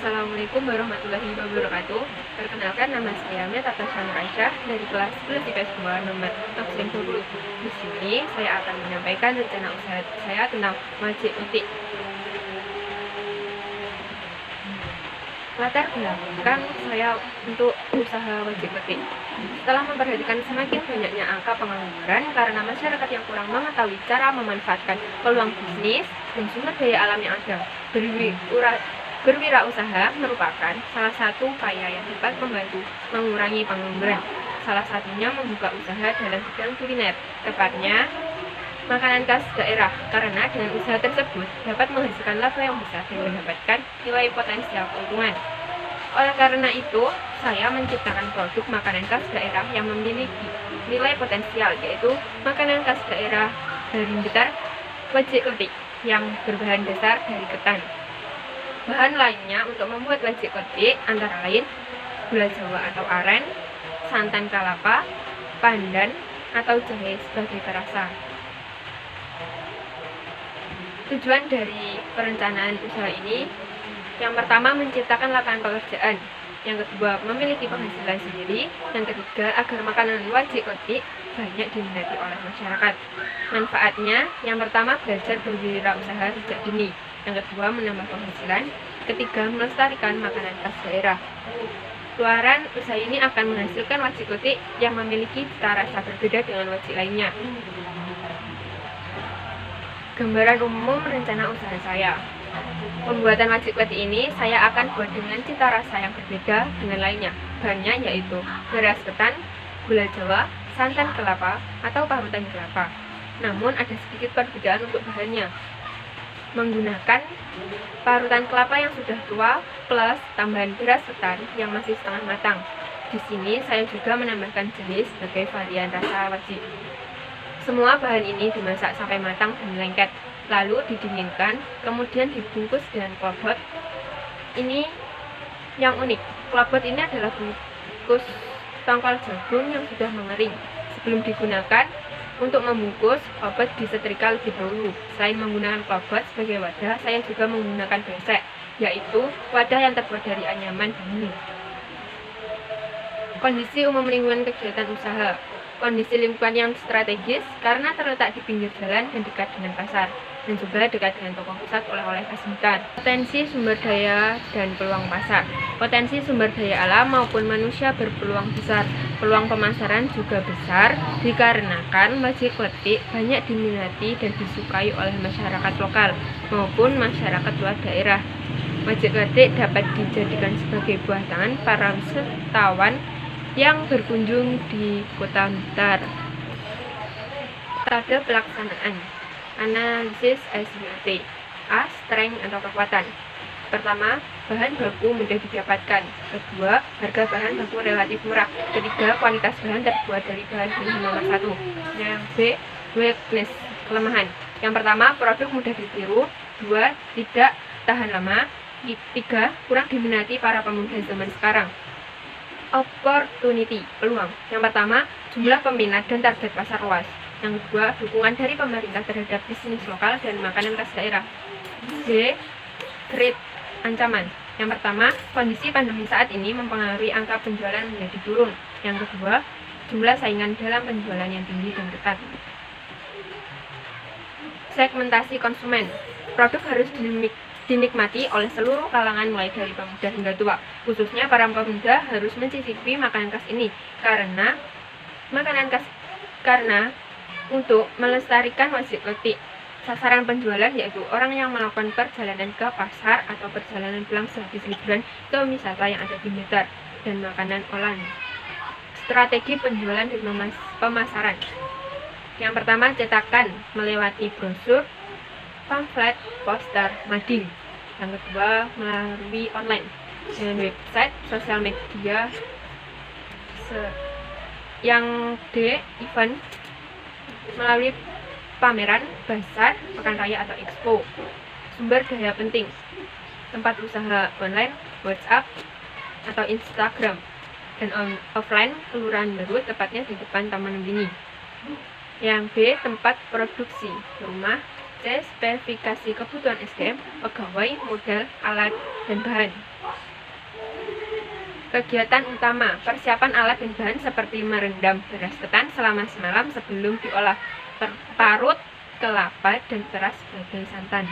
Assalamualaikum warahmatullahi wabarakatuh. Perkenalkan, nama saya Metata Aisyah dari kelas 11 IPS 2 nomor 60. Di sini saya akan menyampaikan rencana usaha saya tentang wajib ketik. Latar belakang saya untuk usaha wajib ketik. Setelah memperhatikan semakin banyaknya angka pengangguran karena masyarakat yang kurang mengetahui cara memanfaatkan peluang bisnis dan sumber daya alam yang ada, berwirausaha merupakan salah satu upaya yang dapat membantu mengurangi pengangguran. Salah satunya membuka usaha dalam bidang kuliner, tepatnya makanan khas daerah, karena dengan usaha tersebut dapat menghasilkan laba yang besar dan mendapatkan nilai potensial keuntungan. Oleh karena itu, saya menciptakan produk makanan khas daerah yang memiliki nilai potensial, yaitu makanan khas daerah dari Blitar, wajik ketik, yang berbahan dasar dari ketan. Bahan lainnya untuk membuat wajik ketik antara lain gula jawa atau aren, santan kelapa, pandan, atau jahe sebagai perasa. Tujuan dari perencanaan usaha ini, yang pertama menciptakan lapangan pekerjaan, yang kedua memiliki penghasilan sendiri, yang ketiga agar makanan wajik ketik banyak diminati oleh masyarakat. Manfaatnya, yang pertama belajar berwirausaha sejak dini, yang kedua menambah penghasilan, ketiga melestarikan makanan khas daerah. Keluaran usaha ini akan menghasilkan wajik ketik yang memiliki cita rasa berbeda dengan wajik lainnya. Gambaran umum rencana usaha saya. Pembuatan wajik ketik ini saya akan buat dengan cita rasa yang berbeda dengan lainnya. Bahannya yaitu beras ketan, gula jawa, santan kelapa, atau parutan kelapa. Namun ada sedikit perbedaan untuk bahannya. Menggunakan parutan kelapa yang sudah tua plus tambahan beras ketan yang masih setengah matang. Di sini saya juga menambahkan jahe sebagai varian rasa wajik. Semua bahan ini dimasak sampai matang dan lengket, lalu didinginkan, kemudian dibungkus dengan klobot. Ini yang unik, klobot ini adalah bungkus tongkol jagung yang sudah mengering. Sebelum digunakan untuk membungkus, klobot disetrika lebih dahulu. Selain menggunakan klobot sebagai wadah, saya juga menggunakan besek, yaitu wadah yang terbuat dari anyaman bambu. Kondisi umum lingkungan kegiatan usaha. Kondisi lingkungan yang strategis karena terletak di pinggir jalan dan dekat dengan pasar, dan juga dekat dengan toko pusat oleh-oleh khas Blitar. Potensi sumber daya dan peluang pasar. Potensi sumber daya alam maupun manusia berpeluang besar. Peluang pemasaran juga besar dikarenakan wajik ketik banyak diminati dan disukai oleh masyarakat lokal maupun masyarakat luar daerah. Wajik ketik dapat dijadikan sebagai buah tangan para wisatawan yang berkunjung di Kota Blitar. Metode pelaksanaan. Analisis SWOT. A. Strength atau kekuatan. Pertama, bahan baku mudah didapatkan. Kedua, harga bahan baku relatif murah. Ketiga, kualitas bahan terbuat dari bahan pilihan nomor 1. Yang B. Weakness, kelemahan. Yang pertama, produk mudah ditiru. Dua, tidak tahan lama. Tiga, kurang diminati para pemuda zaman sekarang. Opportunity, peluang. Yang pertama, jumlah peminat dan target pasar luas. Yang kedua, dukungan dari pemerintah terhadap bisnis lokal dan makanan khas daerah. D. Threat, ancaman. Yang pertama, kondisi pandemi saat ini mempengaruhi angka penjualan menjadi turun. Yang kedua, jumlah saingan dalam penjualan yang tinggi dan ketat. Segmentasi konsumen. Produk harus dinikmati oleh seluruh kalangan mulai dari pemuda hingga tua. Khususnya para pemuda harus mencicipi makanan khas ini karena untuk melestarikan wajik ketik. Sasaran penjualan yaitu orang yang melakukan perjalanan ke pasar atau perjalanan pulang sehabis liburan ke wisata yang ada di Blitar, dan makanan olahan. Strategi penjualan dan pemasaran. Yang pertama, cetakan melewati brosur, pamflet, poster, mading. Yang kedua, melalui online dengan website, sosial media. Yang D, event melalui pameran, bazar, pekan raya atau expo. Sumber daya penting, tempat usaha online, WhatsApp atau Instagram, dan offline, kelurahan baru, tepatnya di depan Taman Mini. Yang B, tempat produksi, rumah. C, spesifikasi kebutuhan SDM, pegawai, modal, alat, dan bahan. Kegiatan utama, persiapan alat dan bahan seperti merendam beras ketan selama semalam sebelum diolah, parut kelapa dan beras sebagai santan.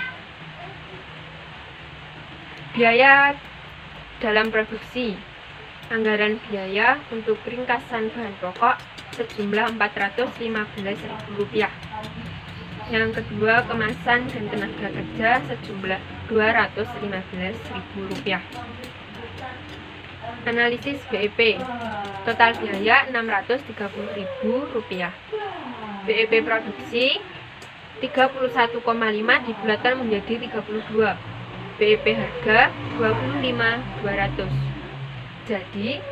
Biaya dalam produksi, anggaran biaya untuk ringkasan bahan pokok sejumlah Rp415.000. Yang kedua, kemasan dan tenaga kerja sejumlah Rp215.000. Analisis BEP, total biaya Rp630.000. BEP produksi 31,5 dibulatkan menjadi 32. BEP harga 25.200. Jadi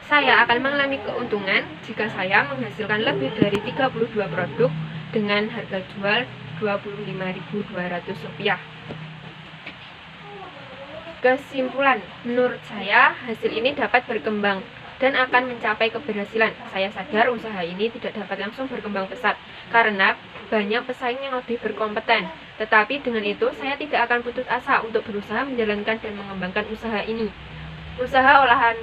saya akan mengalami keuntungan jika saya menghasilkan lebih dari 32 produk dengan harga jual Rp25.200. Kesimpulan, menurut saya hasil ini dapat berkembang dan akan mencapai keberhasilan. Saya sadar usaha ini tidak dapat langsung berkembang pesat karena banyak pesaing yang lebih berkompeten. Tetapi dengan itu saya tidak akan putus asa untuk berusaha menjalankan dan mengembangkan usaha ini. Usaha olahan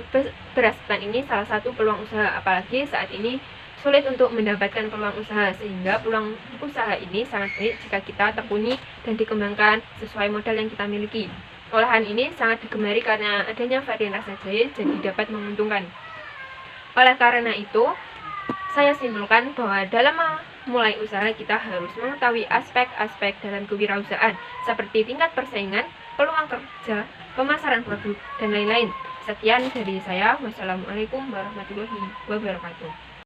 beras ketan ini salah satu peluang usaha, apalagi saat ini sulit untuk mendapatkan peluang usaha, sehingga peluang usaha ini sangat baik jika kita tekuni dan dikembangkan sesuai modal yang kita miliki. Olahan ini sangat digemari karena adanya varian rasa jahit, jadi dapat menguntungkan. Oleh karena itu, saya simpulkan bahwa dalam memulai usaha kita harus mengetahui aspek-aspek dalam kewirausahaan seperti tingkat persaingan, peluang kerja, pemasaran produk, dan lain-lain. Sekian dari saya. Wassalamualaikum warahmatullahi wabarakatuh.